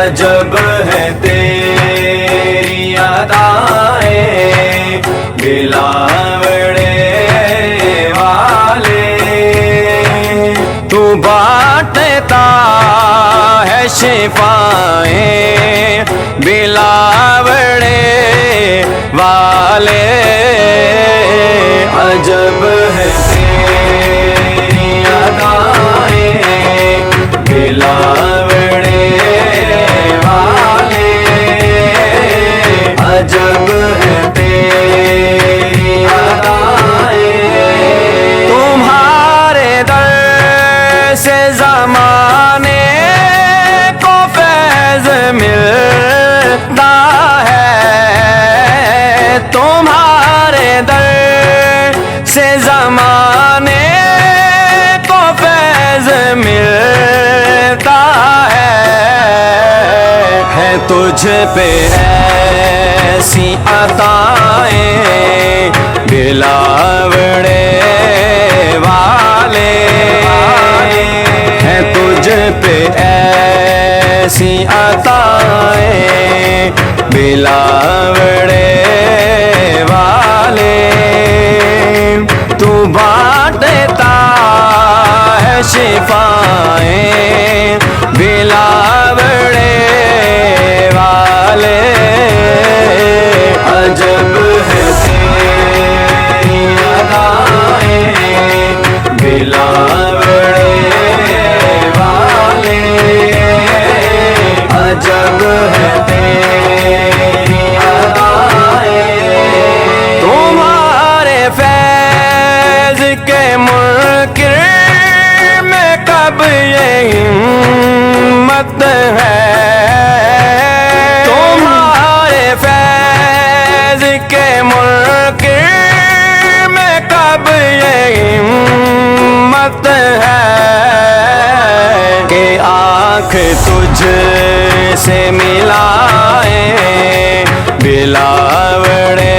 अजब है तेरी अदाएं बिलावड़े वाले। तू बांटता है शिफाएं बिलावड़े वाले। अजब है तेरी अदाएं बिलावड़े वाले। अजब है तेरी अदाएं। तुम्हारे दर से ज़माने को फैज़ मिलता है। तुम्हारे दर से ज़माने को फैज़ मिलता है तुझ पे ऐसी अताएं बिलावड़े वाले। हैं तुझ पे ऐसी अताएं बिलावड़े वाले। तू बांटता है शिफाएं बिलावड़े वाले। अजब है तेरी अदाएं बिलावड़े वाले। अजब है तेरी अदाएं। तुम्हारे फैज़ के मुनकिर में कब ये हिम्मत है। तुम्हारे फैज़ के मुनकिर में कब ये हिम्मत है कि आँख तुझ से मिलाए बिलावड़े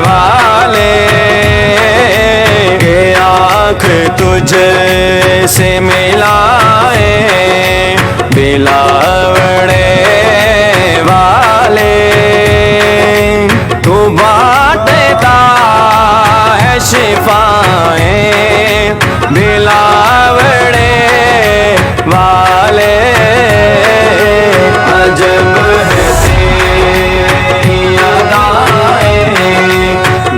वाले। के आँख तुझ से मिलाए बिलावड़े वाले। तू बांटता है शिफाएं बिलावड़े वाले। अजब है तेरी अदाएं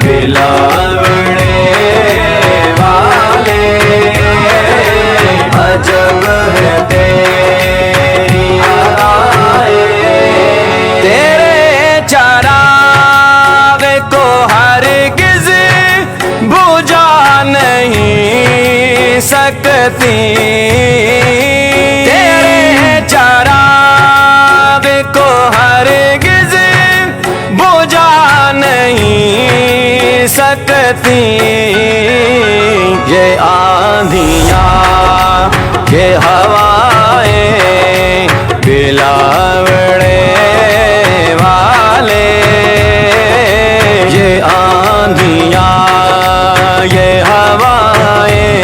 बिलावड़े वाले। अजब है तेरी अदाएं। तेरे चराग को हरगिज़ बुझा नहीं सकती। तेरे चराग को हरगिज़ बुझा नहीं सकती। ये आंधियाँ ये हवाएं बिलावड़े वाले। ये आंधियाँ ये हवाएं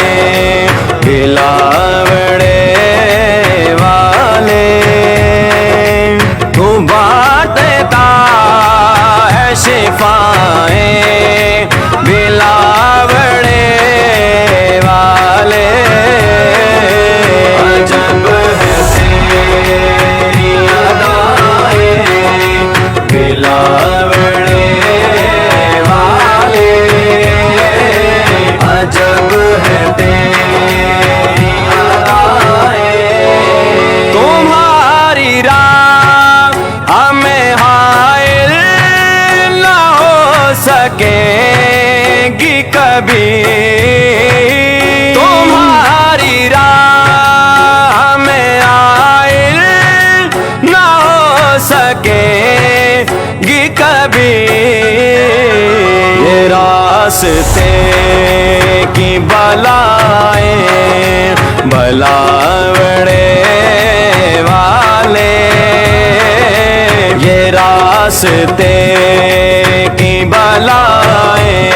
बिलावड़े वाले। तू बांटता है शिफाएं बिलावड़े वाले। अजब है तेरी अदाएं बिलावड़े वाले। अजब है तेरी अदाएं। तुम्हारी राह हमें हायल न हो सकेगी कभी। तुम्हारी राह हमें हायल न हो सकेगी कभी। ये रास्ते की बलाएं बिलावड़े वाले। ये रास्ते की बलाएं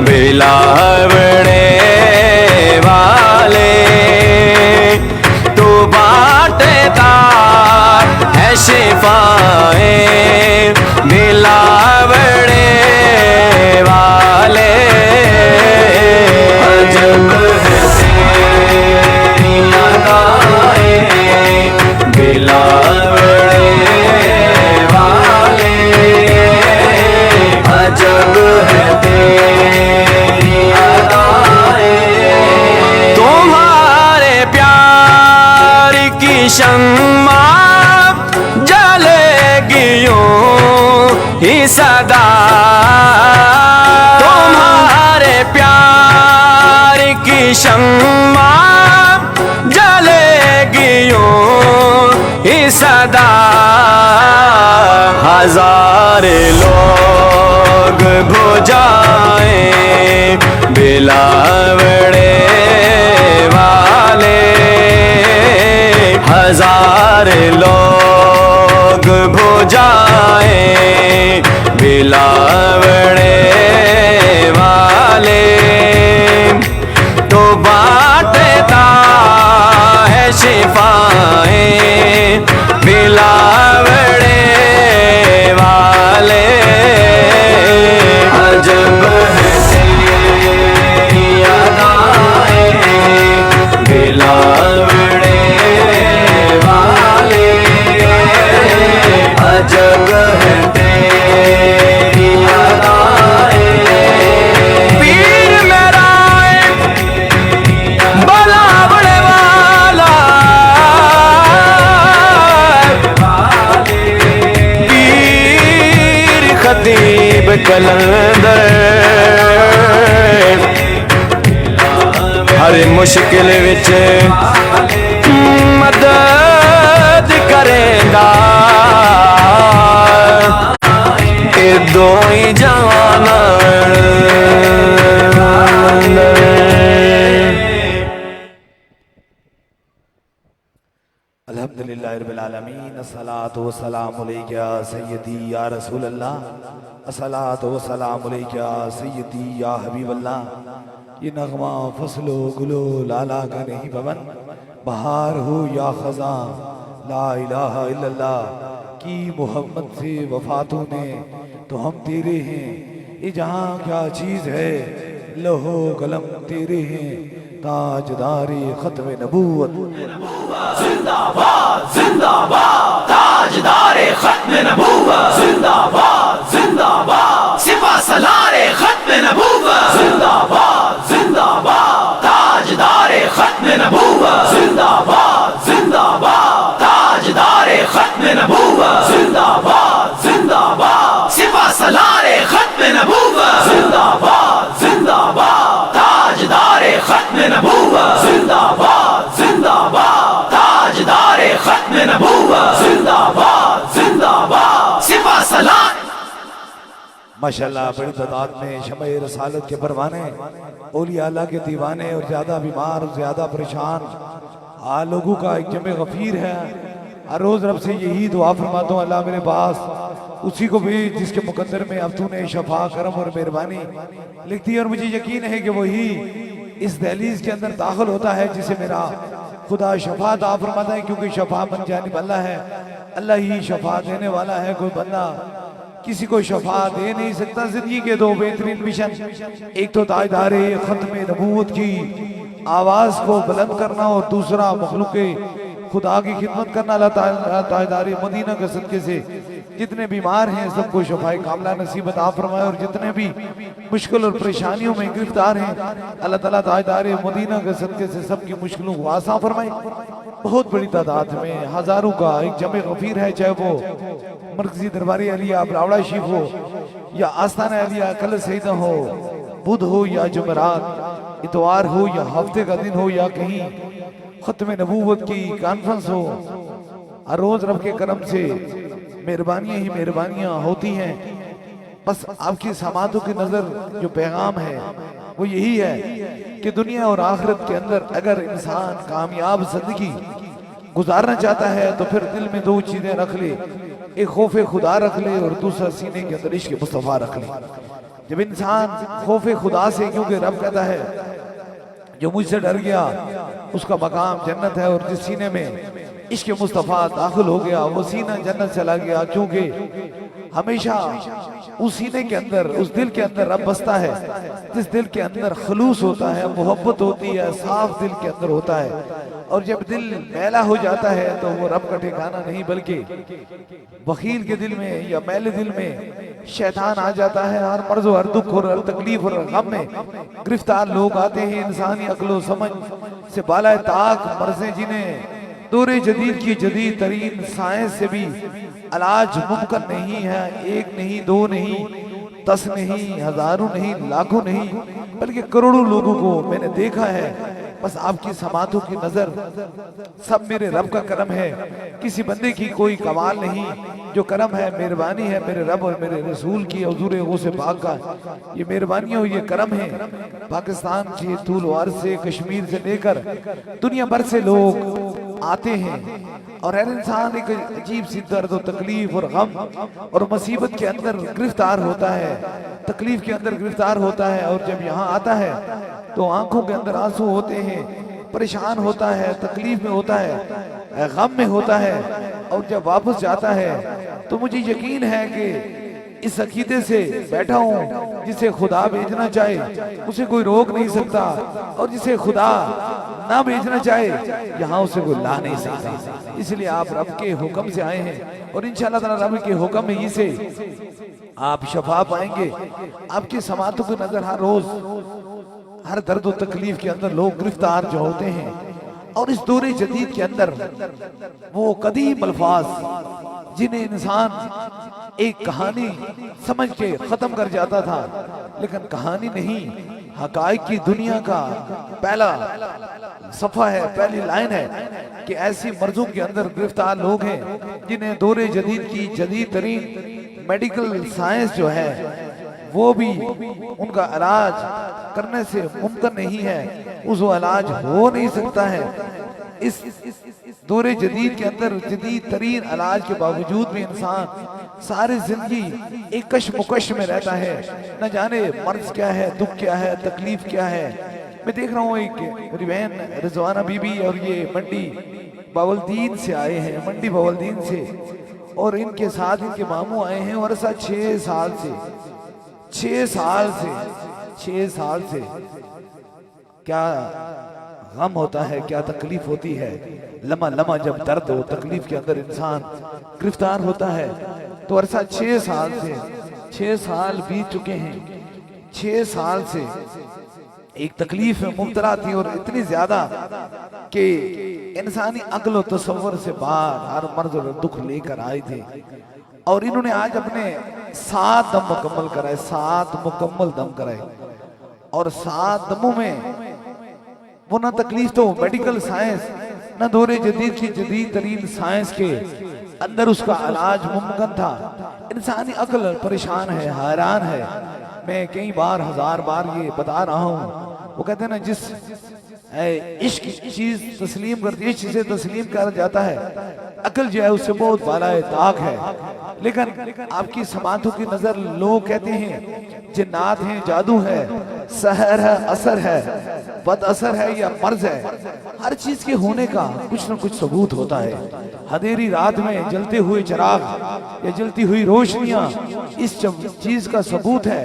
बिलावड़े वाले। तू बांटता शम्मा जलेगी यूं ही सदा, तुम्हारे प्यार की शम्मा जलेगी यूं ही सदा। हजार लोग बुझाए बिलावड़े वाले, हजार लोग बुझाए बिलावड़े वाले, तो बांटता है शिफाएं बिलावड़े वाले। अजब है तेरी अदाएं बिलावड़े वाले, अजब है तेरी अदाएं। पीर मेरा बिलावड़े वाला, पीर खतीब कलंदर, हर मुश्किल विच मदद करेंदा, ए दो ही जान। अल्हम्दुलिल्लाहि रब्बिल आलमीन, अस्सलातु वस्सलामु अलैका या सय्यदी या रसूल अल्लाह, अस्सलातु वस्सलामु अलैका या सय्यदी या हबीब अल्लाह। ये नगमा फसलो गुलो लाला का नहीं पवन, बहार हो या खजा ला इलाहा इल्लल्लाह। की मोहम्मद से वफातों ने तो हम तेरे हैं, ये जहाँ क्या चीज़ है लहो कलम तेरे हैं, ताजदारे खत्म नबूवत जिंदाबाद जिंदाबाद, ताजदारे खत्म नबूवत जिंदाबाद जिंदाबाद, सिपा सलारे खत्म नबूवत जिंदाबाद जिंदाबाद, ताजदारे खत्म नबूवत जिंदाबाद जिंदाबाद, ताजदारे खत्म नबूवत जिंदाबाद जिंदाबाद, सिपा सलारे खत्म नबूवत जिंदाबाद जिंदाबाद, ताजदारे खत्म नबूवत जिंदाबाद जिंदाबाद, ताजदारे खत्म नबूवत जिंदाबाद जिंदाबाद, सिपा सलार। माशाल्लाह बड़ी तादाद में शम्ए रसालत के परवाने, औलिया अल्लाह के दीवाने और ज़्यादा बीमार ज़्यादा परेशान लोगों का एक जमे गफीर है। हर रोज़ रब से यही दुआ फरमाता हूँ, अल्लाह मेरे पास उसी को भी जिसके मुकद्दर में अब तूने शफा करम और मेहरबानी लिखती है, और मुझे यकीन है कि वही इस दहलीज के अंदर दाखिल होता है जिसे मेरा खुदा शफा अता फरमाता है, क्योंकि शफा मन जानिब अल्लाह है, अल्लाह ही शफा देने वाला है। कोई बंदा किसी को शफा दे नहीं सकता। जिंदगी के दो बेहतरीन मिशन, एक तो ताजदारे खत्म नबूवत की आवाज को बुलंद करना और दूसरा मखलूक खुदा की खिदमत करना। अल्लाह ताजदारे मदीना के सदके से जितने बीमार हैं सबको शफाए कामला नसीब अता फरमाए, और जितने भी मुश्किल और परेशानियों में गिरफ्तार हैं अल्लाह ताला ताजदारे मदीना के सदके से सबकी मुश्किलों को आसान फरमाए। बहुत बड़ी तादाद में हजारों का एक जमे गफीर है, चाहे वो मरकजी दरबारी अलिया बरावड़ा शरीफ हो या आस्थाना अलिया कल सईदा हो, बुध हो या जुमेरात, इतवार हो या हफ्ते का दिन हो, या कहीं खत्म नबूवत की कॉन्फ्रेंस हो। हर रोज रब के करम से मेहरबानियां ही मेहरबानियां होती हैं। बस आपकी समातों की नजर जो पैगाम है वो यही है कि दुनिया और आखिरत के अंदर अगर इंसान कामयाब जिंदगी गुजारना चाहता है तो फिर दिल में दो चीजें रख ले, एक खौफे खुदा रख ले और दूसरा सीने के अंदर इश्क मुस्तफा रख ले। जब इंसान खौफे खुदा से, क्योंकि रब कहता है जो मुझसे डर गया उसका मकाम जन्नत है, और जिस सीने में इश्क मुस्तफा दाखिल हो गया वो सीना जन्नत चला गया, क्योंकि हमेशा उस सीने के अंदर उस दिल के अंदर रब बसता है जिस दिल के अंदर खलूस होता है, मोहब्बत होती है, साफ दिल के अंदर होता है। और जब दिल मैला हो जाता है तो वो रब का ठिकाना नहीं बल्कि वकील के दिल में या मैले दिल में शैतान आ जाता है। हर मर्ज हर दुख और हर तकलीफ और गम में गिरफ्तार लोग आते हैं, इंसानी अक्लो समझ से बाला ताक मर्जे जिन्हें दौरे जदीद की जदीद तरीन साइंस से भी इलाज मुमकिन नहीं है। एक नहीं, दो नहीं, 10 नहीं, हजारों नहीं, लाखों नहीं, बल्कि करोड़ों लोगों को मैंने देखा है। बस आपकी समातों की नजर, सब मेरे रब का करम है, किसी बंदे की कोई कमाल नहीं। जो करम है, मेहरबानी है मेरे रब और मेरे रसूल की, हुजूर गौसे पाक का ये मेहरबानी और ये करम है। पाकिस्तान से, तूलवार से, कश्मीर से लेकर दुनिया भर से लोग आते हैं और हर इंसान एक अजीब सी दर्द और तकलीफ और गम और मुसीबत के अंदर गिरफ्तार होता है, तकलीफ के अंदर गिरफ्तार होता है। और जब यहाँ आता है तो आंखों के अंदर आंसू होते हैं, परेशान होता है, तकलीफ में होता है, गम में होता है। और जब वापस जाता है तो मुझे यकीन है कि इस अकीदे से बैठा हूँ, जिसे खुदा भेजना चाहे उसे कोई रोक नहीं सकता, और जिसे खुदा ना भेजना चाहे यहाँ उसे कोई ला नहीं सकता। इसलिए आप रब के हुक्म से आए हैं और इंशाअल्लाह ताला रब के हुक्म में ही से आप शफा पाएंगे। आपकी समातों की नजर हर रोज हर दर्द और तकलीफ के अंदर लोग गिरफ्तार जो होते हैं। और इस दौरे जदीद के अंदर वो कदीम अल्फाज जिन्हें इंसान एक कहानी समझ के खत्म कर जाता था, लेकिन कहानी नहीं, हकाइक की दुनिया का पहला सफा है, पहली लाइन है कि ऐसी मर्जों के अंदर गिरफ्तार लोग हैं जिन्हें दौरे जदीद की जदीद तरीन मेडिकल साइंस जो है वो भी उनका इलाज करने से मुमकिन नहीं है, उस वो इलाज हो नहीं सकता है। इस दौरे जदीद के अंदर जदीद तरीन इलाज के बावजूद भी इंसान सारी जिंदगी एक कशमुकश में रहता है, न जाने मर्ज क्या है, दुख क्या है, तकलीफ क्या है। मैं देख रहा हूँ एक मेरी बहन रिजवाना बीबी और ये मंडी बावलदीन से आए हैं, मंडी बावलदीन से, और इनके साथ इनके मामू आए हैं। और ऐसा 6 साल से क्या गम होता है, क्या तकलीफ होती है। लम्हा लम्हा जब दर्द हो, तकलीफ के अंदर इंसान गिरफ्तार होता है। तो अरसा 6 साल बीत चुके हैं। 6 साल से एक तकलीफ में मुब्तला थी, और इतनी ज्यादा कि इंसानी अक्ल और तसव्वुर से बाहर हर मर्ज और दुख लेकर आए थे। और इन्होंने आज अपने 7 दम मुकम्मल कराए, 7 मुकम्मल दम कराए। और 7 दमों में वो ना तकलीफ तो मेडिकल साइंस, ना दौरे जदीद की जदीद तरीन साइंस के अंदर उसका इलाज मुमकिन था। इंसानी अक्ल परेशान है, हैरान है। मैं कई बार 1000 बार ये बता रहा हूँ। वो कहते हैं ना, जिस इश्क चीज तस्लीम करती है, इश्क से तस्लीम कर जाता है, अकल जो है उससे बहुत बालाए ताक है। लेकिन आपकी समातों की नजर लोग कहते हैं जिन्नात हैं, जादू है, सहर है, असर है, बद असर है या मर्ज है। हर चीज के होने का कुछ न कुछ सबूत होता है। अंधेरी रात में जलते हुए चिराग या जलती हुई रोशनियां इस चीज का सबूत है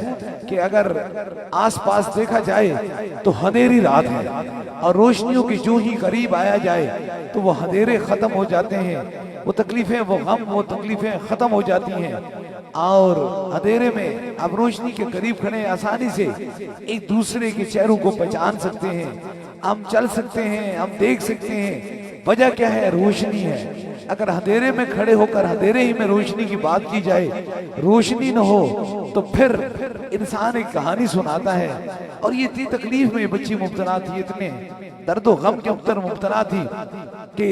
कि अगर आसपास देखा जाए तो अंधेरी रात है, और रोशनियों की जो ही करीब आया जाए तो वो अंधेरे खत्म हो जाते हैं, वो तकलीफें, वो गम, वो तकलीफें खत्म हो जाती हैं। और अंधेरे में आप रोशनी के करीब खड़े आसानी से एक दूसरे के चेहरों को पहचान सकते हैं, हम चल सकते हैं, हम देख सकते हैं। वजह क्या है? रोशनी है। अगर अंधेरे में खड़े होकर अंधेरे ही में रोशनी की बात की जाए, रोशनी न हो तो फिर इंसान एक कहानी सुनाता है। और ये इतनी तकलीफ में बच्ची मुब्तला थी, इतने दर्द गम के अंदर मुब्तला थी कि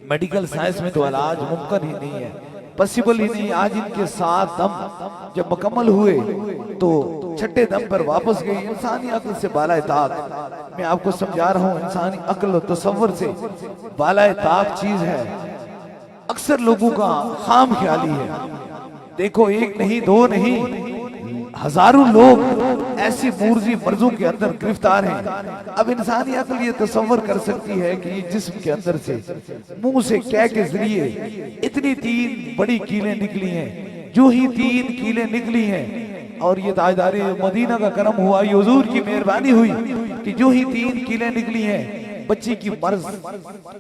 मेडिकल साइंस में तो इलाज मुमकिन ही नहीं है, पॉसिबल ही नहीं। आज इनके 7 दम जब मुकम्मल हुए तो 6ठे दम पर वापस गई। इंसानी अक्ल से बाला ताक, मैं आपको समझा रहा हूँ, इंसानी अक्ल और तसव्वुर से बाला ताक चीज है। अक्सर लोगों का खाम ख्याली है। देखो, एक नहीं, 2 नहीं, हजारों लोग ऐसी मूर्जी मर्जों के अंदर गिरफ्तार हैं। अब इंसानी अक्ल ये तसव्वुर कर सकती है कि जिस्म के अंदर से, मुंह से कह के जरिए इतनी 3 बड़ी कीलें निकली हैं। जो ही 3 कीलें निकली हैं, और ये ताजदारे मदीना का करम हुआ, ये हुजूर की मेहरबानी हुई कि जो ही 3 कीलें निकली हैं, बच्ची की मर्ज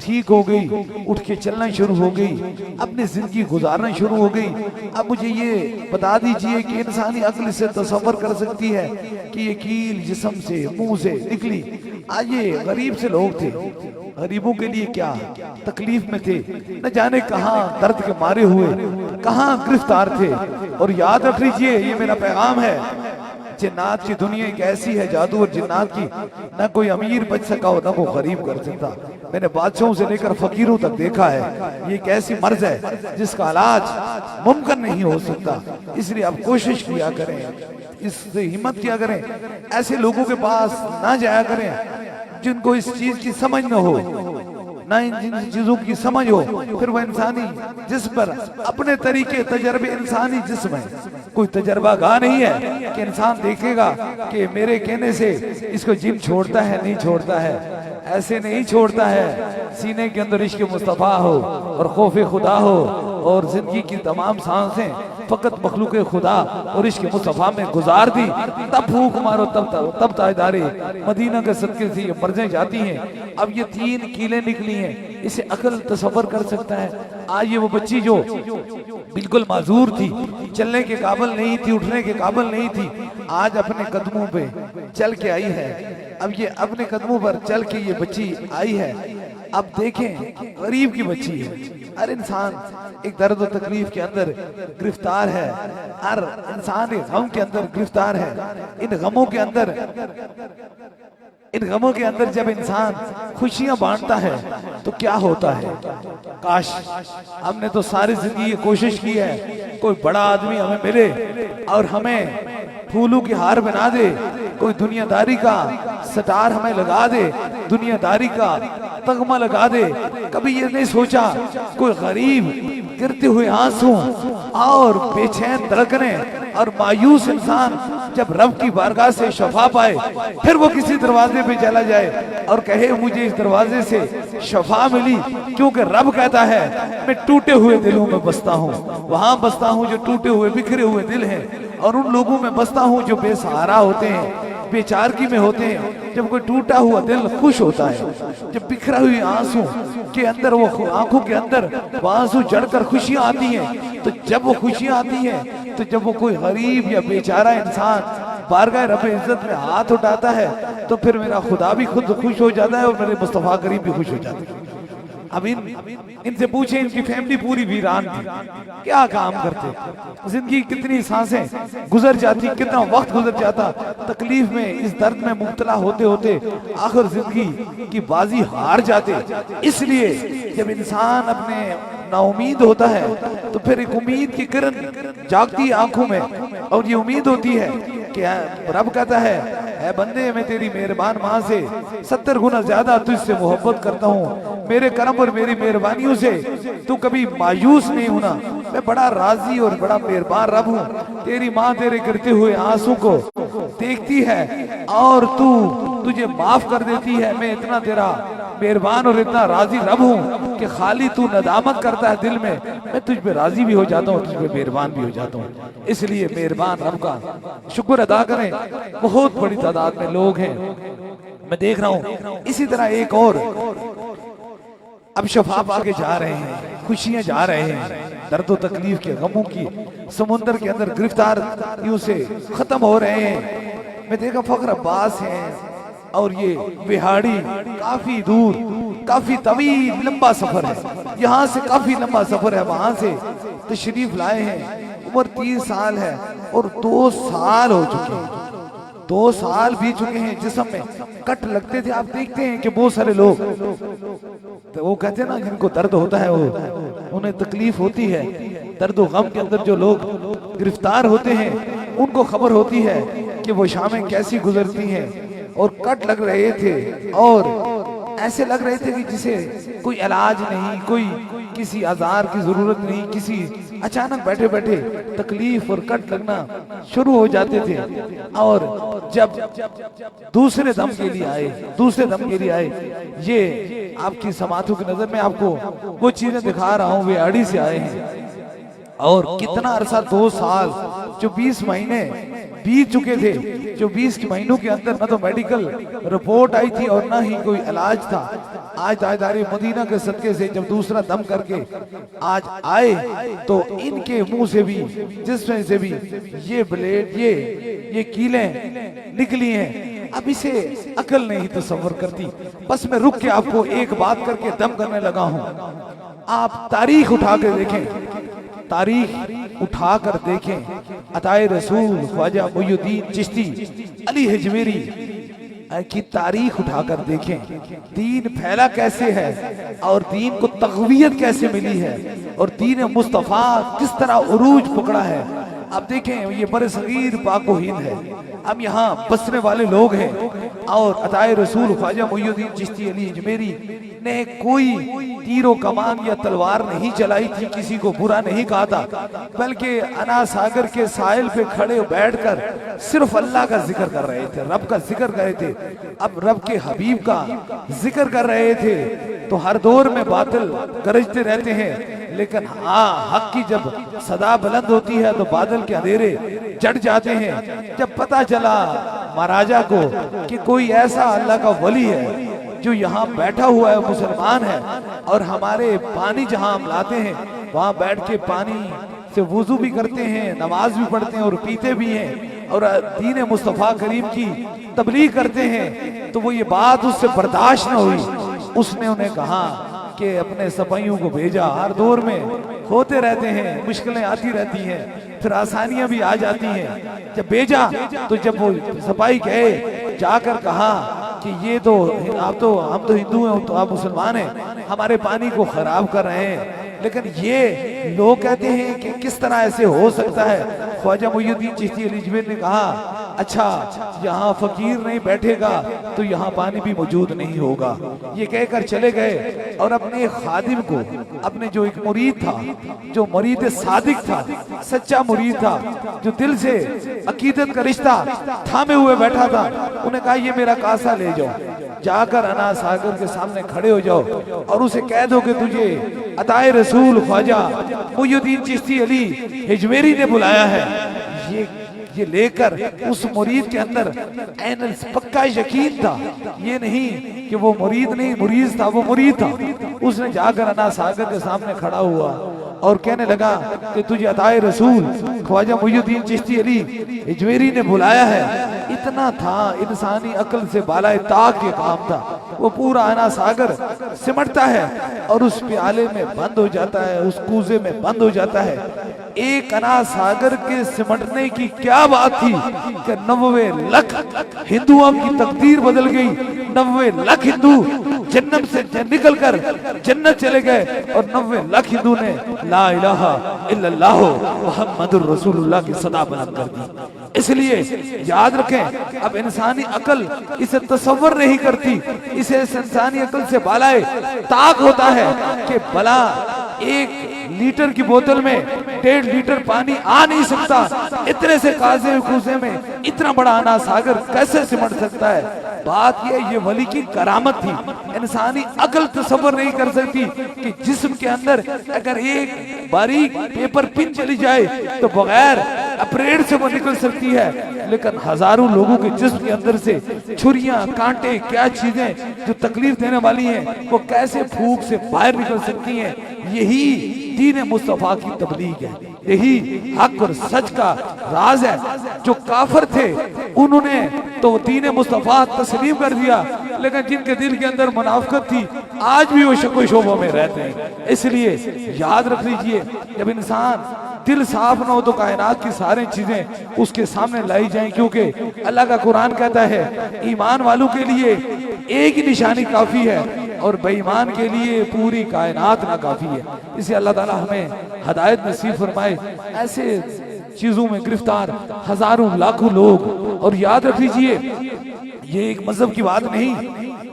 ठीक हो गई, उठ के चलना शुरू हो गई, अपनी जिंदगी गुजारना शुरू हो गई। अब मुझे ये बता दीजिए कि इंसानी अक्ल से तसव्वुर कर सकती है कि ये कील जिस्म से मुंह से निकली। आज ये गरीब से लोग थे, गरीबों के लिए क्या तकलीफ में थे, न जाने कहां दर्द के मारे हुए, कहां गिरफ्तार थे। और याद रख लीजिए, ये मेरा पैगाम है, जिन्नात की दुनिया एक ऐसी है, जादू और जिन्नात की, न कोई अमीर बच सका हो, न कोई गरीब कर सकता। मैंने बादशाहों से लेकर फकीरों तक देखा है। ये एक ऐसी मर्ज है जिसका इलाज मुमकिन नहीं हो सकता। इसलिए आप कोशिश किया करें, इससे हिम्मत किया करें, ऐसे लोगों के पास ना जाया करें जिनको इस चीज की समझ न हो, ना इन जिन चीजों की समझ हो। फिर वह इंसानी जिस्म पर अपने तरीके तजर्बे, इंसानी जिस्म है, कोई तजर्बा गाह नहीं है कि इंसान देखेगा कि मेरे कहने से इसको जिम छोड़ता है नहीं छोड़ता है। ऐसे नहीं छोड़ता है। सीने के अंदर इश्क मुस्तफ़ा हो और खौफ खुदा हो और जिंदगी की तमाम सांसें फकत मखलूक खुदा और इश्क मुस्तफ़ा में गुजार दी, तब फूक मारो, तब ताजदारे मदीना के सदके से ये मर्जें जाती हैं। अब ये 3 कीलें निकली हैं, इसे अकल तसव्वुर कर सकता है। आज ये वो बच्ची जो बिल्कुल माजूर थी, चलने के काबिल नहीं थी, उठने के काबिल नहीं थी, आज अपने कदमों पे चल के आई है। अब ये अपने कदमों पर चल के ये बच्ची आई है। अब देखें, गरीब की बच्ची है, हर इंसान एक दर्द और तकलीफ के अंदर गिरफ्तार है, हर इंसान एक गम के अंदर गिरफ्तार है। इन गमों के अंदर जब इंसान खुशियां बांटता है तो क्या होता है। काश हमने तो सारी जिंदगी ये कोशिश की है, कोई बड़ा आदमी हमें मिले और हमें फूलों की हार बना दे, कोई दुनियादारी का सटार हमें लगा दे, दुनियादारी का तगमा लगा दे। कभी ये नहीं सोचा कोई गरीब गिरते हुए आंसू और बेचैन धड़कने और मायूस इंसान जब रब की बारगाह से शफा पाए, फिर वो किसी दरवाजे पे चला जाए और कहे मुझे इस दरवाजे से शफा मिली, क्योंकि रब कहता है मैं टूटे हुए दिलों में बसता हूँ, वहां बसता हूँ जो टूटे हुए बिखरे हुए दिल हैं, और उन लोगों में बसता हूँ जो बेसहारा होते हैं, बेचारगी में होते हैं। जब कोई टूटा हुआ दिल खुश होता है, जब बिखरा हुई आंसू के अंदर वो आंखों के अंदर वो आंसू जड़कर खुशियां आती हैं, तो जब वो खुशियां आती हैं, तो जब वो कोई गरीब या बेचारा इंसान बारगाह रब इज्जत में हाथ उठाता है, तो फिर मेरा खुदा भी खुद खुश हो जाता है और मेरे मुस्तफा करीम भी खुश हो जाते हैं। अब इनसे पूछे, इनकी फैमिली पूरी वीरान थी, क्या काम करते, जिंदगी कितनी सांसें गुजर जाती, कितना वक्त गुजर जाता, तकलीफ में इस दर्द में मुब्तला होते होते आखिर जिंदगी की बाजी हार जाते। इसलिए जब इंसान अपने नाउमीद होता है तो फिर एक उम्मीद की किरण जागती आंखों में, और ये उम्मीद होती है कि रब कहता है ऐ बंदे, मैं तेरी मेहरबान माँ से 70 गुना ज्यादा तुझसे मोहब्बत करता हूँ, मेरे करम और मेरी मेहरबानियों से तू कभी मायूस नहीं होना, मैं बड़ा राजी और बड़ा मेहरबान रब हूँ। तेरी माँ तेरे गिरते हुए आंसू को देखती है और तुझे माफ कर देती है। मैं इतना तेरा मेहरबान और इतना राजी रब हूँ कि खाली तू नदामत करता है दिल में, मैं तुझ पे राजी भी हो जाता हूँ, तुझ पे मेहरबान भी हो जाता हूँ। इसलिए मेहरबान रब का शुक्र अदा करें। बहुत बड़ी तादाद में लोग हैं, मैं देख रहा हूँ। इसी तरह एक और अब शफा पाके जा रहे हैं, खुशियां जा रहे हैं, दर्द और तकलीफ के गमों की समुंदर के अंदर गिरफ्तार यूं से खत्म हो रहे हैं। मैं देखा फखर अब्बास हैं और ये बिहाड़ी काफी दूर, काफी तवील लंबा सफर है, यहाँ से काफी लंबा सफर है, वहां से तशरीफ लाए हैं। उम्र 30 साल है और 2 साल हो चुके हैं, 2 साल बीत चुके हैं। जिस्म में कट लगते थे। आप देखते हैं कि बहुत सारे लोग, तो वो कहते हैं ना जिनको दर्द होता है, वो उन्हें तकलीफ होती है, दर्द और गम के अंदर जो लोग गिरफ्तार होते हैं उनको खबर होती है कि वो शामें कैसी गुजरती हैं, और कट लग रहे थे और ऐसे लग रहे थे कि जिसे कोई इलाज नहीं, कोई किसी आजार की जरूरत नहीं, किसी अचानक बैठे बैठे तकलीफ और कट लगना शुरू हो जाते थे। और जब दूसरे दम के लिए आए, ये आपकी समातों की नजर में आपको वो चीजें दिखा रहा हूँ, वे आड़ी से आए हैं और कितना अरसा 2 साल जो 20 महीने बीत चुके थे, जो 20 के महीनों के अंदर ना तो मेडिकल रिपोर्ट आई थी और ना ही कोई इलाज था। आज ताजदार मदीना के सदके से जब दूसरा दम करके आज आए तो इनके मुंह से भी, जिसमें से भी ये ब्लेड, ये कीलें निकली हैं। अब इसे अकल नहीं तसव्वुर करती। बस मैं रुक के आपको एक बात करके दम करने लगा हूं। आप तारीख उठा के देखें, तारीख उठा कर देखें, अताए रसूल ख्वाजा मुइनुद्दीन चिश्ती अली हिजवेरी की तारीख उठाकर देखें। दीन फैला कैसे है और दीन को तक़वियत कैसे मिली है और दीन मुस्तफ़ा किस तरह उरूज पकड़ा है। अब देखें, ये बरसगीर पाको हिंद है, हम यहाँ बसने वाले लोग हैं और अताए रसूल ख्वाजा मुइनुद्दीन चिश्ती अली हिजवेरी ने कोई तीरों कमान या तलवार नहीं चलाई थी, किसी को बुरा नहीं कहा था, बल्कि अना सागर के साहिल पे खड़े बैठकर सिर्फ अल्लाह का जिक्र कर रहे थे, रब का जिक्र कर रहे थे। अब रब के हबीब का जिक्र कर रहे थे तो हर दौर में बातिल गरजते रहते हैं, लेकिन हाँ, हक की जब सदा बुलंद होती है तो बादल के अंधेरे जट जाते हैं। जब पता चला महाराजा को कि कोई ऐसा अल्लाह का वली है जो यहाँ बैठा हुआ है, मुसलमान है, और हमारे पानी जहाँ हम लाते हैं वहाँ बैठ के पानी से वुजू भी करते हैं, नमाज भी पढ़ते हैं और पीते भी हैं और दीन मुस्तफ़ा करीम की तबलीग करते हैं, तो वो ये बात उससे बर्दाश्त न हुई। उसने उन्हें कहा कि अपने सिपाहियों को भेजा। हर दौर में होते रहते हैं, मुश्किलें आती रहती हैं, फिर आसानियां भी आ जाती हैं। जब भेजा तो जब वो सिपाही गए, जाकर कहा कि ये तो आप तो, हम तो हिंदू हैं तो आप मुसलमान हैं, हमारे पानी को खराब कर रहे हैं। लेकिन ये लोग कहते हैं कि किस तरह ऐसे हो सकता है। ख्वाजा मुइनुद्दीन चिश्ती अली हिजवेरी ने कहा, अच्छा यहाँ फकीर नहीं बैठेगा तो यहाँ पानी भी मौजूद नहीं होगा। ये कहकर चले गए और अपने एक खादिम को, अपने जो एक मुरीद था, जो मुरीद सादिक था, सच्चा मुरीद था, जो दिल से अकीदत का रिश्ता थामे हुए बैठा था, उन्हें कहा ये मेरा कासा ले जाओ, जाकर अना सागर के सामने खड़े हो जाओ और उसे कह दो कि तुझे अताए रसूल ख्वाजा मुइनुद्दीन चिश्ती अली हिजवेरी ने बुलाया है। ये लेकर उस मुरीद के अंदर ऐन पक्का यकीन था, ये नहीं कि वो मुरीद नहीं मुरीद था, वो मुरीद था। उसने जाकर अना सागर के सामने खड़ा हुआ और कहने लगा कि तुझे अताए रसूल ख्वाजा मुइनुद्दीन चिश्ती अली हिजवेरी ने बुलाया है। इतना था, इंसानी अकल से बालाए ताक के काम था। वो पूरा अना सागर सिमटता है और उस प्याले में बंद हो जाता है, उस कूजे में बंद हो जाता है। एक अना सागर के सिमटने की क्या बात थी कि 90 लाख हिंदुओं की तकदीर बदल गई। 90 लाख हिंदू जन्नत से निकलकर जन्नत चले गए और 90 लाख हिंदू ने ला इलाहा इल्लल्लाह मुहम्मदुर रसूलुल्लाह की सदा बुलंद कर दी। इसलिए याद रखें, अब इंसानी अकल इसे तसव्वुर नहीं करती, इसे इंसानी अकल से बालाए ताक होता है कि भला 1 लीटर की बोतल में 1.5 लीटर पानी आ नहीं सकता, इतने से काजे कूजे में इतना बड़ा अना सागर कैसे सिमट सकता है। बात ये वली की करामत थी। इंसानी अकल तसव्वुर नहीं कर सकती कि जिस्म के अंदर अगर एक बारीक पेपर पिन चली जाए तो बगैर ऑपरेट से वो निकल सकती है, लेकिन हजारों लोगों के जिस्म के अंदर से छुरियां, कांटे, क्या चीजें जो तकलीफ देने वाली हैं वो कैसे फूंक से बाहर निकल सकती हैं। यही दीन मुस्तफा की तबलीग है, यही हक और सच का राज है। जो काफिर थे उन्होंने तो दीन मुस्तफा तस्लीम कर दिया, लेकिन जिनके दिल के अंदर मुनाफिकत थी आज भी वो शको शोबों में रहते हैं। इसलिए याद रख लीजिए, जब इंसान दिल साफ ना हो तो कायनात की सारी चीजें उसके सामने लाई जाएं, क्योंकि अल्लाह का कुरान कहता है ईमान वालों के लिए एक ही निशानी काफी है और बेईमान के लिए पूरी कायनात ना काफी है। इसलिए अल्लाह ताला हमें हदायत नसीब फरमाए। ऐसे चीजों में गिरफ्तार हजारों लाखों लोग, और याद रख लीजिए ये एक मजहब की बात नहीं,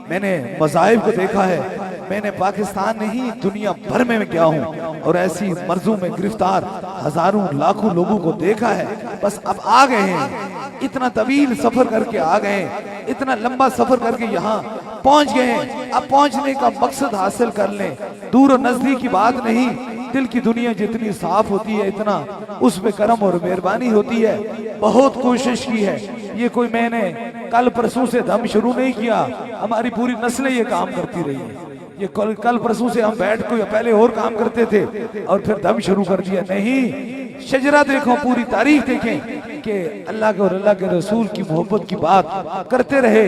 मैंने मज़ाहिब को देखा है। मैंने पाकिस्तान नहीं दुनिया भर में गया हूँ और ऐसी मर्जों में गिरफ्तार हजारों लाखों लोगों को देखा है। बस अब आ गए हैं, इतना तवील सफर करके आ गए हैं, इतना लंबा सफर करके यहाँ पहुँच गए हैं। अब पहुँचने का मकसद हासिल कर लें, दूर और नजदीक की बात नहीं। दिल की दुनिया जितनी साफ होती है इतना उस पे करम और मेहरबानी होती है। बहुत कोशिश की है, ये कोई मैंने कल परसों से दम शुरू नहीं किया, हमारी पूरी नस्लें ये काम करती रही है। ये कल परसों से हम बैठ को पहले और काम करते थे और फिर दम शुरू कर दिया। नहीं, शजरा देखो, पूरी तारीख देखें कि अल्लाह के और अल्लाह के रसूल की मोहब्बत की बात करते रहे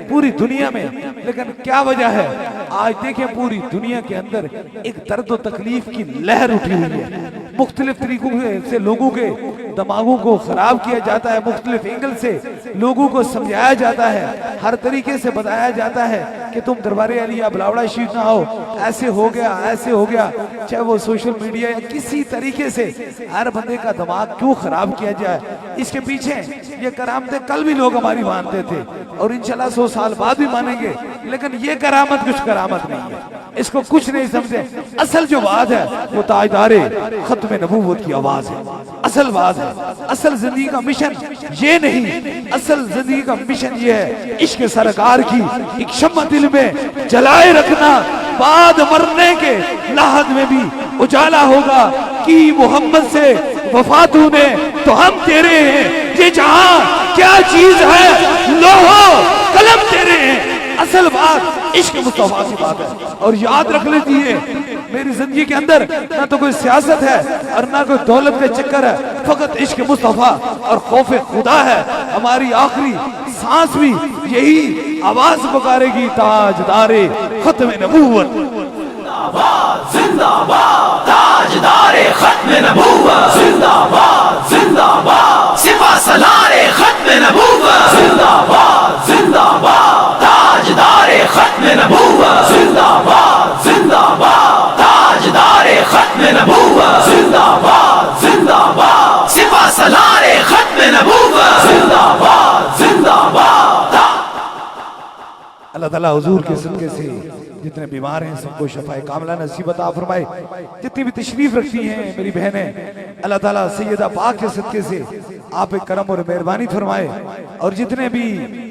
पूरी दुनिया में। लेकिन क्या वजह है, आज देखें पूरी दुनिया के अंदर एक दर्द और तकलीफ की लहर उठी हुई है। मुख्तलिफ तरीकों से लोगों के दिमागों को खराब किया जाता है, मुख्तलिफ एंगल से लोगों को समझाया जाता है, हर तरीके से बताया जाता है कि तुम दरबारे अलिया बिलावड़ा शरीफ ना आओ, ऐसे हो गया ऐसे हो गया। चाहे वो सोशल मीडिया या किसी तरीके से हर बंदे का दिमाग क्यों खराब किया जाए, इसके पीछे ये करामतें कल भी लोग हमारी मानते थे और इंशाल्लाह 100 साल बाद भी मानेंगे। लेकिन ये करामत कुछ करामत नहीं है, इसको कुछ नहीं समझे। असल जो बात है वो ताजदारे खत्म नबूवत की आवाज है, असल बात है। असल जिंदगी का मिशन ये नहीं, असल जिंदगी का मिशन ये है इश्क सरकार की एक शम्मा दिल में जलाए रखना, बाद मरने के लाहद में भी उजाला होगा कि मोहम्मद से वफा तूने तो हम तेरे हैं, ये जहां क्या चीज है लोहो कलम तेरे हैं। असल बात इश्क मुस्तफा की बात है। और याद रख लीजिए, मेरी जिंदगी के अंदर ना तो कोई सियासत है और ना कोई दौलत का चक्कर है, फकत इश्क मुस्तफा और खौफ खुदा है। हमारी आखिरी सांस भी यही आवाज पुकारेगी, ताजदारे खत्म नबूवत जिंदाबाद जिंदाबाद, ताजदारे खत्म नबूवत जिंदाबाद जिंदाबाद, सिपा सलारे खत्म नबूवत जिंदाबाद जिंदाबाद, ताजदारे खत्म नबूवत जिंदाबाद जिंदाबाद, ताजदारे खत्म नबूवत जिंदाबाद जिंदाबाद, सिपा सलारे खत्म नबूवत जिंदाबाद जिंदाबाद। अल्लाह ताला हुजूर के सदके से जितने बीमार हैं सबको शफाए कामला नसीब अता फरमाए। जितनी भी तशरीफ रखती हैं मेरी बहनें, अल्लाह ताला सैयदा पाक के सदके से आप एक करम और मेहरबानी फरमाए। और जितने भी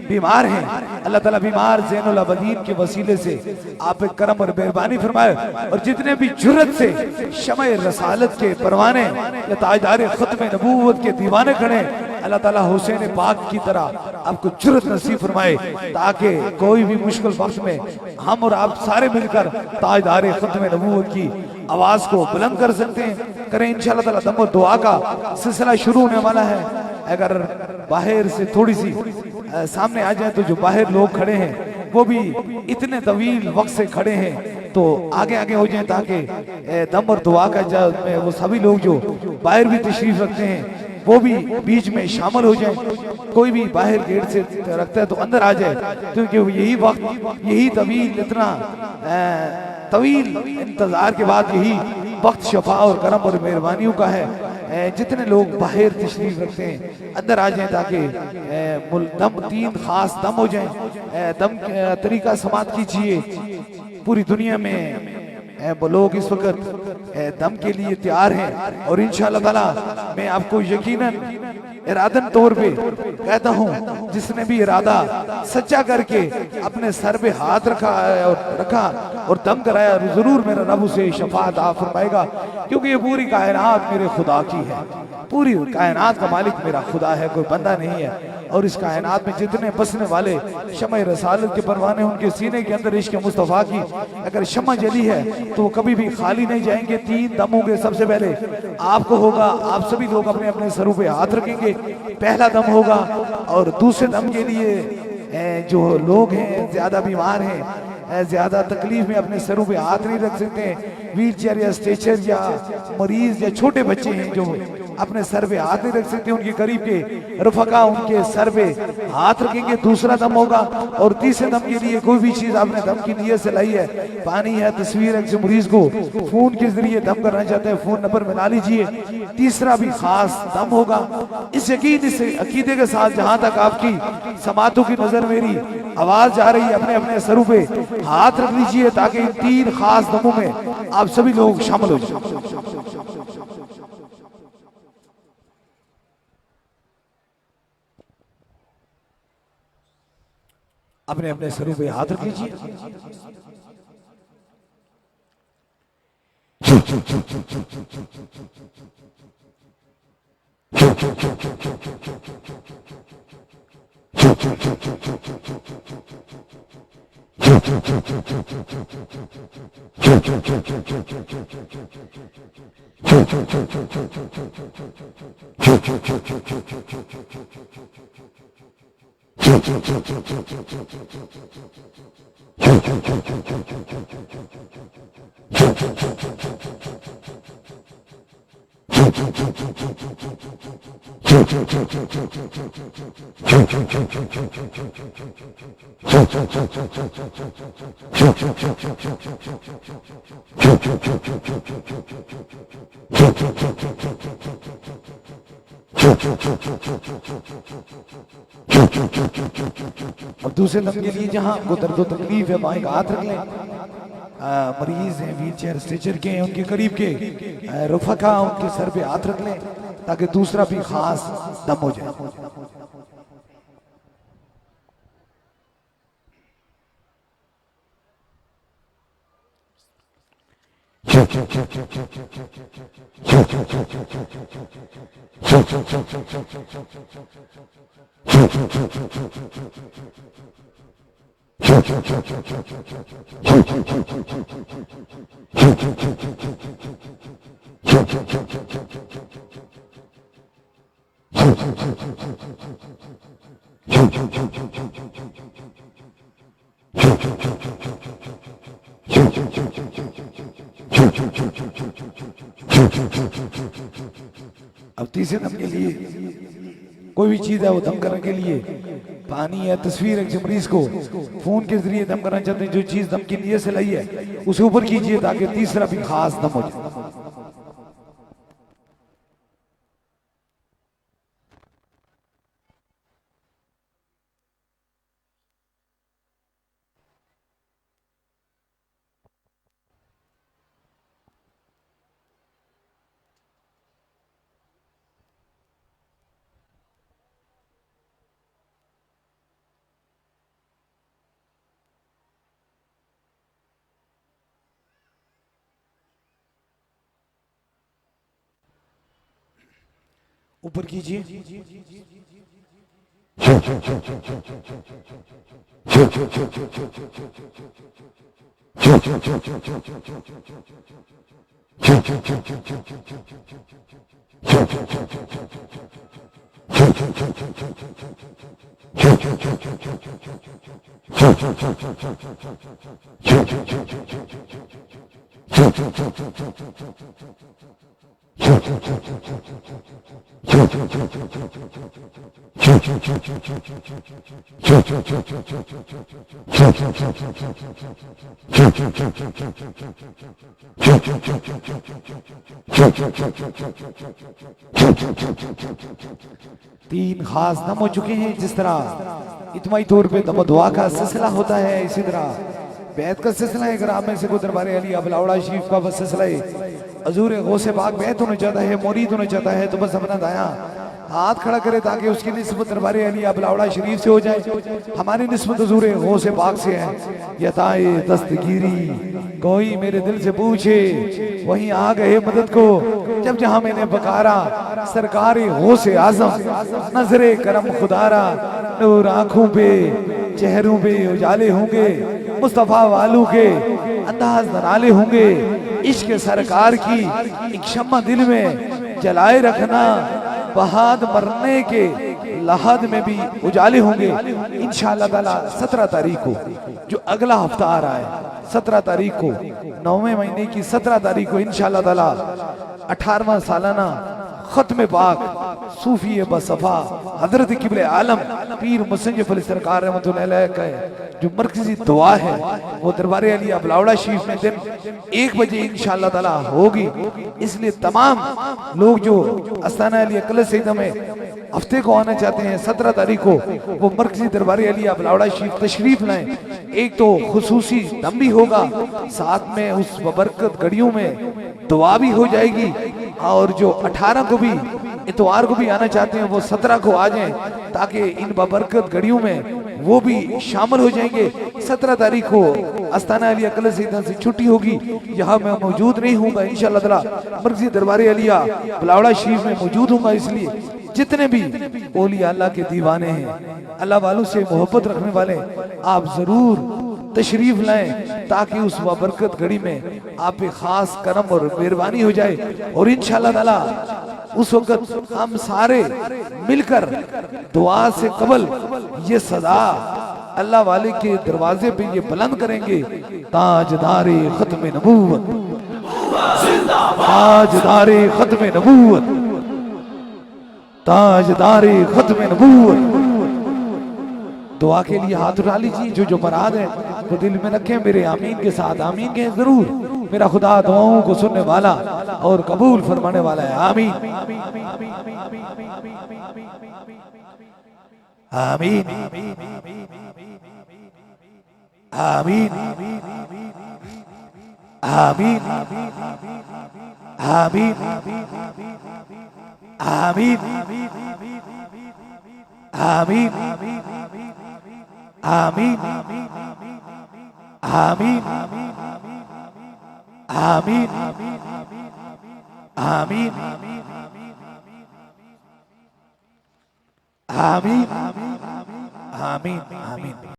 बीमार हैं अल्लाह ताला बीमार ज़ैनुल आबदीन के वसीले से आप एक करम और मेहरबानी फरमाए। और जितने भी जुर्रत से शमए रसालत के परवाने या ताजदार खत्म नबूवत के दीवाने खड़े, अल्लाह ताला हुसैन पाक की तरह आपको जुर्रत नसीब फरमाए, ताकि कोई भी मुश्किल वक्त में हम और आप सारे मिलकर ताजदार खत्म नबूवत की आवाज को बुलंद कर सकते हैं। करें इंशाअल्लाह ताला। दम और दुआ का सिलसिला शुरू होने वाला है। अगर बाहर से थोड़ी सी सामने आ जाए तो जो बाहर लोग खड़े हैं वो भी इतने तवील वक्त से खड़े हैं तो आगे आगे हो जाए, ताकि दम और दुआ का में वो सभी लोग जो बाहर भी तशरीफ रखते हैं वो भी बीच में शामिल हो जाए। कोई भी बाहर गेट से रखता है तो अंदर आ जाए, क्योंकि यही वक्त, यही तवील, इतना तवील इंतजार के बाद यही वक्त शफा और करम और मेहरबानियों का है। जितने लोग बाहर तशरीफ रखते हैं अंदर आ जाएं, ताकि दम 3 खास दम हो जाएं। दम तरीका समात कीजिए। पूरी दुनिया में वो लोग इस वक्त दम के लिए तैयार हैं और इंशाअल्लाह ताला मैं आपको यकीनन इरादन तौर पे कहता हूँ, जिसने भी इरादा सच्चा करके अपने सर पे हाथ रखा और दम कराया, जरूर मेरा रब उसे शफाअत अता फरमाएगा। क्योंकि ये पूरी कायनात मेरे खुदा की है, पूरी कायनात का मालिक मेरा खुदा है, कोई बंदा नहीं है। और इस कायनात में जितने बसने वाले शम्मा रसालत के परवाने, उनके सीने के अंदर इश्क मुस्तफा की अगर शम्मा जली है तो वो कभी भी खाली नहीं जाएंगे। 3 दम होंगे। सबसे पहले आपको होगा, आप सभी लोग अपने अपने सरों पे हाथ रखेंगे, पहला दम होगा। और दूसरे दम के लिए जो लोग हैं ज्यादा बीमार हैं, ज्यादा तकलीफ में अपने सरों पे हाथ नहीं रख सकते, व्हील चेयर या स्ट्रेचर या मरीज या छोटे बच्चे हैं जो अपने सर पे हाथ नहीं रख सकते, उनके करीब के रफका उनके सर पे हाथ रखेंगे। दूसरा दम होगा। और तीसरे दम के लिए कोई भी चीज आपने दम की नीयत से लाई है, पानी है, तस्वीर है, किसी मरीज को फोन के जरिए दम करना चाहते हैं, फोन नंबर मिला लीजिए। तीसरा भी खास दम होगा। इस यकीन, इस अकीदे के साथ जहां तक आपकी समातों की नजर मेरी आवाज जा रही है, अपने अपने सरों पे हाथ रख लीजिए, ताकि इन 3 खास दमों में आप सभी लोग शामिल हो जाए। अपने अपने सरों पे हाथ रख लीजिए। अब दूसरे दम के लिए जहां आपको दर्द व तकलीफ है वहां एक हाथ रख लें। मरीज हैं, व्हील चेयर स्ट्रेचर के हैं, उनके करीब के रुफका उनके सर पे हाथ रख लें ताकि दूसरा भी खास दम हो जाए। अब तीसरे दम के लिए कोई भी चीज है वो दम करने के लिए पानी या तस्वीर एक मरीज को फोन के जरिए दम करना चाहते हैं, जो चीज दम की नीयत से लाई है उसे ऊपर कीजिए ताकि तीसरा भी खास दम हो जाए। ऊपर कीजिए। तीन खास दम हो चुके हैं। जिस तरह इतमाही तौर पे दम दुआ का सिलसिला होता है, इसी तरह बैत का सिलसिला है। अगर आप में से कोई दरबार अली अबलावड़ा शरीफ का बस सिलसिला है, हजूर गौसे पाक बैत होना चाहता है, मुरीद होना चाहता है, तो बस अपना दाया हाथ खड़ा करे ताकि उसकी निस्बत दरबार अली अबलावड़ा शरीफ से हो जाए। हमारी निस्बत हजूर गौसे पाक से है। यताए दस्तगीरी कोई मेरे दिल से पूछे, वहीं आ गए मदद को जब जहां मैंने बकारा सरकार गौसे आजम नजरे करम खुदारा। नूर आंखों पे चेहरों पे उजाले होंगे, मुस्तफा वालों के अंदाज नराले होंगे। इश्क सरकार की एक शम्मा दिल में जलाए रखना, बहाद मरने के लहद में भी उजाले होंगे। इंशाअल्लाह ताला 17 तारीख को जो अगला हफ्ता आ रहा है, 17 तारीख को 9वें महीने की 17 तारीख को इंशाअल्लाह ताला 18वां सालाना खत्म पाक सूफी बसफा हजरत किबले आलम पीर मुसन्निफ अली सरकार रहमतुल्लाह अलैह का जो मरकजी दुआ है वो दरबार अली अबलावड़ा शरीफ में दिन 1 बजे इंशाअल्लाह ताला होगी। इसलिए तमाम लोग जो अस्ताना अली अकल सईद में हफ्ते को आना चाहते हैं 17 तारीख को, वो मरकजी दरबार अली अबलावड़ा शरीफ तशरीफ लाएं। एक तो खुसूसी दम भी होगा, साथ में उस बबरकत घड़ियों में दुआ भी हो जाएगी, और जो 18 को भी इतवार को भी आना चाहते हैं वो 17 को आ जाएं, ताकि इन बाबरकत घड़ियों में वो भी शामिल हो जाएंगे। 17 तारीख को अस्ताना अलिया कलश से छुट्टी होगी, यहाँ मैं मौजूद नहीं हूँगा इंशाअल्लाह ताला। मरकजी दरबार अलिया बलावड़ा शरीफ में मौजूद हूँगा, इसलिए जितने भी औलिया अल्लाह के दीवाने हैं, अल्लाह वालों से मोहब्बत रखने वाले, आप जरूर तशरीफ लाएं, ताकि उस बरकत घड़ी में आप पे खास करम और मेहरबानी हो जाए। और इंशाअल्लाह ताला उस वक्त हम सारे मिलकर दुआ से कबल ये सदा अल्लाह वाले के दरवाजे पे ये बुलंद करेंगे, ताजदारे खत्म नबूवत, ताजदारे खत्म नबूवत, ताजदारे खत्म नबूवत। दुआ के लिए हाथ उठा लीजिए, जो मराद है वो दिल में रखें, मेरे आमीन के साथ आमीन कहें जरूर। मेरा खुदा दुआओं को सुनने वाला और कबूल फरमाने वाला है। आमीन आमीन आमीन आमीन आमीन आमीन आमीन आमीन आमीन आमीन आमीन आमीन आमीन आमीन।